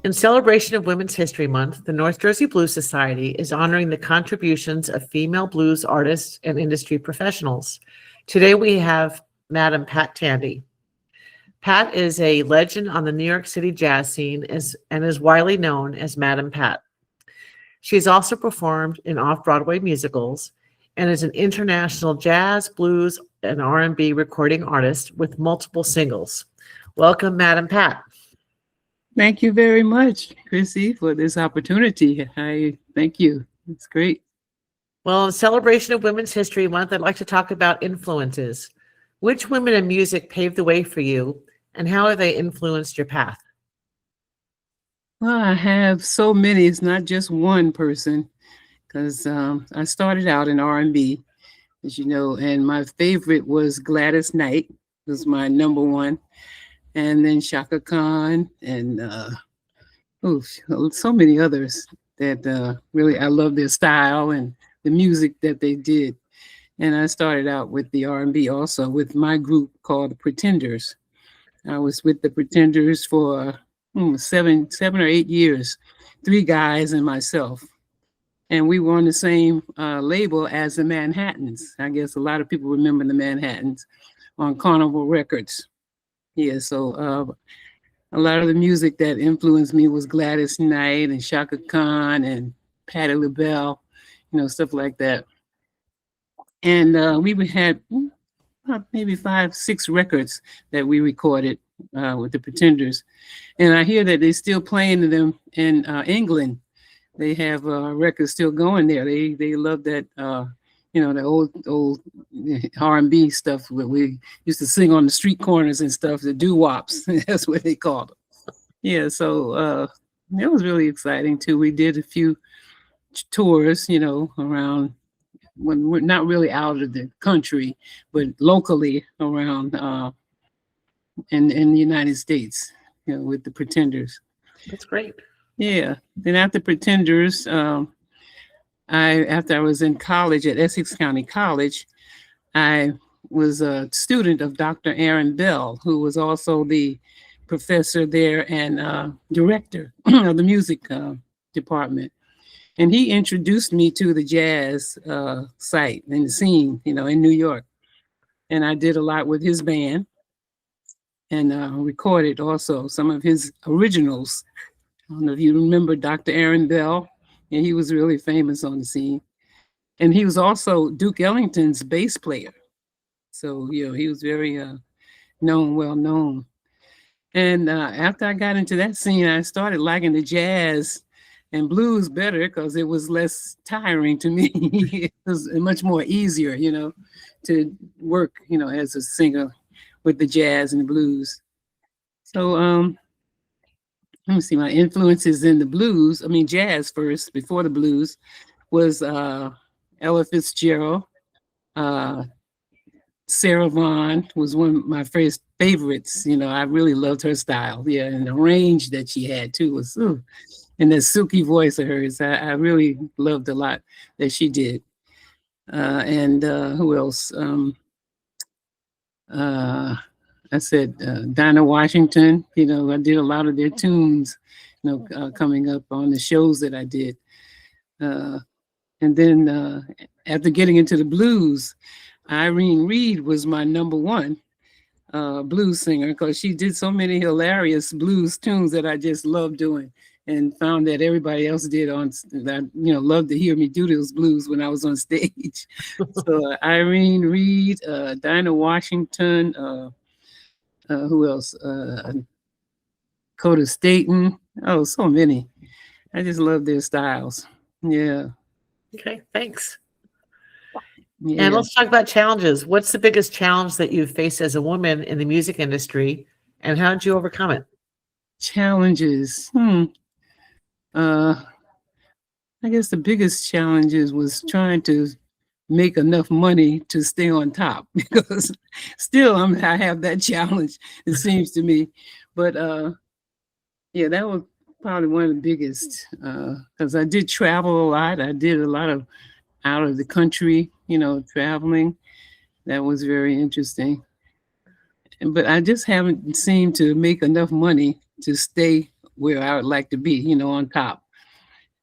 In celebration of Women's History Month, the North Jersey Blues Society is honoring the contributions of female blues artists and industry professionals. Today we have Madam Pat Tandy. Pat is a legend on the New York City jazz scene and is widely known as Madam Pat. She has also performed in off-Broadway musicals and is an international jazz, blues, and R&B recording artist with multiple singles. Welcome, Madam Pat. Thank you very much, Chrissy, for this opportunity. I thank you. It's great. Well, in celebration of Women's History Month, I'd like to talk about influences. Which women in music paved the way for you, and how have they influenced your path? Well, I have so many. It's not just one person, because I started out in R&B, as you know, and my favorite was Gladys Knight, was my number one. And then Shaka Khan and so many others that really I love their style and the music that they did. And I started out with the R&B also with my group called the Pretenders. I was with the Pretenders for 7 or 8 years, 3 guys and myself. And we were on the same label as the Manhattans. I guess a lot of people remember the Manhattans on Carnival Records. Yeah, so a lot of the music that influenced me was Gladys Knight and Shaka Khan and Patti LaBelle, stuff like that. And we had maybe 5, 6 records that we recorded with the Pretenders. And I hear that they're still playing them in England. They have records still going there. They love that, the old R&B stuff where we used to sing on the street corners and stuff, the doo-wops. That's what they called them. Yeah, so it was really exciting too. We did a few tours, around, when we're not really out of the country, but locally around in the United States, with the Pretenders. That's great. Yeah. Then after Pretenders, after I was in college at Essex County College, I was a student of Dr. Aaron Bell, who was also the professor there and director of the music department. And he introduced me to the jazz site and the scene, in New York. And I did a lot with his band and recorded also some of his originals. I don't know if you remember Dr. Aaron Bell. And he was really famous on the scene. And he was also Duke Ellington's bass player. So, he was very well known. And after I got into that scene, I started liking the jazz and blues better because it was less tiring to me. It was much more easier, to work, as a singer with the jazz and the blues. So, let me see, my influences in the blues, jazz first, before the blues, was Ella Fitzgerald. Sarah Vaughan was one of my first favorites. I really loved her style. Yeah, and the range that she had too was, and the silky voice of hers, I really loved a lot that she did. And who else? I said Dinah Washington, I did a lot of their tunes, coming up on the shows that I did. And then after getting into the blues, Irene Reed was my number one blues singer because she did so many hilarious blues tunes that I just loved doing and found that everybody else did that, loved to hear me do those blues when I was on stage. So Irene Reed, Dinah Washington, who else? Coda Staten. Oh, so many. I just love their styles. Yeah. Okay, thanks. Yeah. And let's talk about challenges. What's the biggest challenge that you've faced as a woman in the music industry, and how did you overcome it? Challenges. I guess the biggest challenges was trying to make enough money to stay on top, because still I have that challenge, it seems to me. But yeah, that was probably one of the biggest, because I did travel a lot. I did a lot of out of the country, traveling. That was very interesting. But I just haven't seemed to make enough money to stay where I would like to be, on top.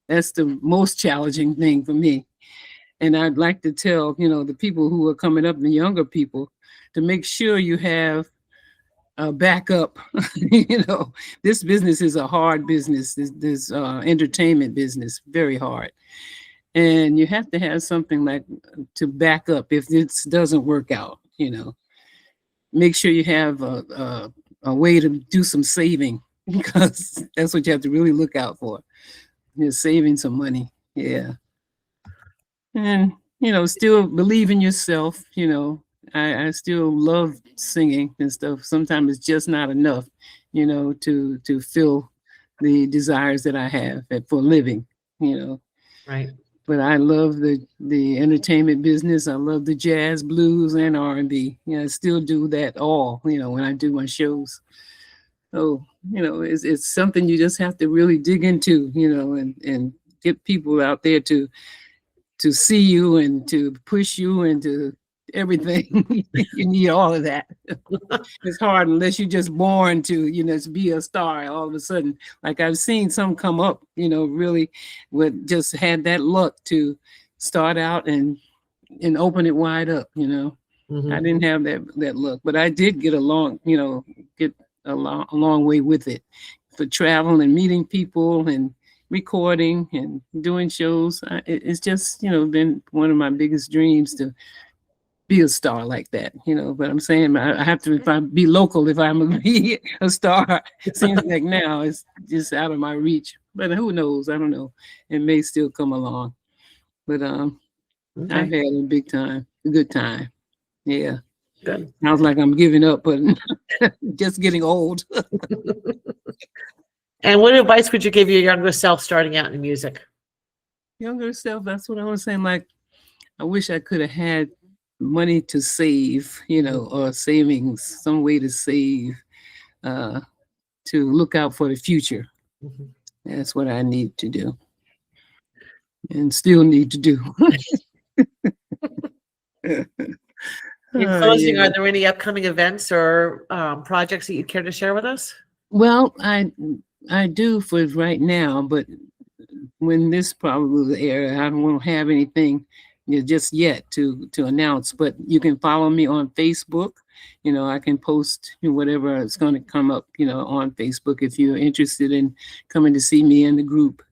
That's the most challenging thing for me. And I'd like to tell, the people who are coming up, the younger people, to make sure you have a backup. This business is a hard business. This entertainment business, very hard. And you have to have something like to back up if this doesn't work out, Make sure you have a way to do some saving because that's what you have to really look out for. You're saving some money. Yeah. And, still believe in yourself. I still love singing and stuff. Sometimes it's just not enough, to fill the desires that I have for a living, Right. But I love the entertainment business. I love the jazz, blues, and R&B. I still do that all, when I do my shows. So, it's something you just have to really dig into, and get people out there to see you and to push you and to everything. You need all of that. It's hard unless you're just born to, to be a star all of a sudden. Like I've seen some come up, really with just had that luck to start out and open it wide up, Mhm. I didn't have that luck, but I did get get a long way with it for travel and meeting people and recording and doing shows. It's just, been one of my biggest dreams to be a star like that, but I'm saying I have to be local if I'm going to be a star. Seems like now it's just out of my reach, but who knows? I don't know. It may still come along, but I've Okay. had a good time. Yeah. Good. Sounds like I'm giving up, but just getting old. And what advice would you give your younger self starting out in music? Younger self, that's what I was saying. Like, I wish I could have had money to save, or savings, some way to save, to look out for the future. Mhm. That's what I need to do and still need to do. In closing, Yeah. are there any upcoming events or projects that you'd care to share with us? Well, I do for right now, but when this probably will air, I won't have anything just yet to announce. But you can follow me on Facebook. I can post whatever is going to come up, on Facebook if you're interested in coming to see me in the group.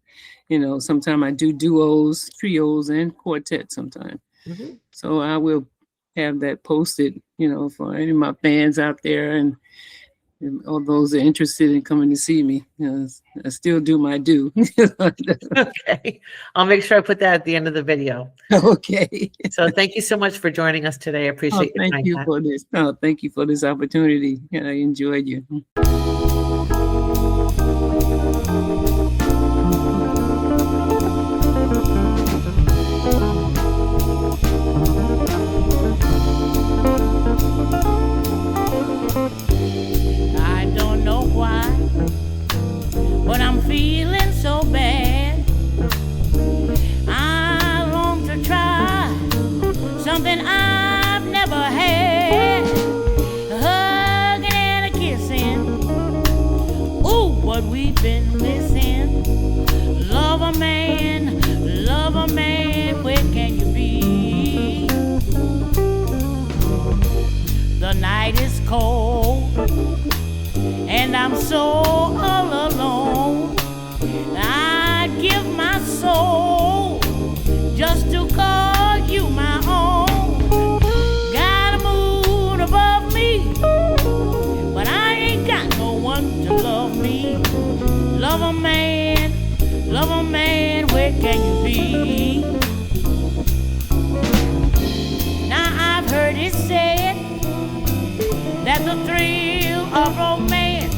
Sometimes I do duos, trios, and quartets sometimes. Mhm. So I will have that posted, for any of my fans out there and all those that are interested in coming to see me. I still do my due. Okay. I'll make sure I put that at the end of the video. Okay. So thank you so much for joining us today. I appreciate your time. Thank you Pat. for this. Thank you for this opportunity. I enjoyed you. I don't know why, but I'm feeling so bad. I long to try something I've never had. A hugging and a kissing. Ooh, what we've been missing. Love a man, where can you be? The night is cold and I'm so all alone. I'd give my soul just to call you my own. Got a moon above me, but I ain't got no one to love me. Love a man, where can you be? Now I've heard it said that the thrill of romance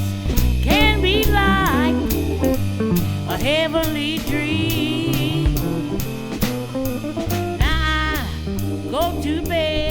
can be like a heavenly dream. Now I go to bed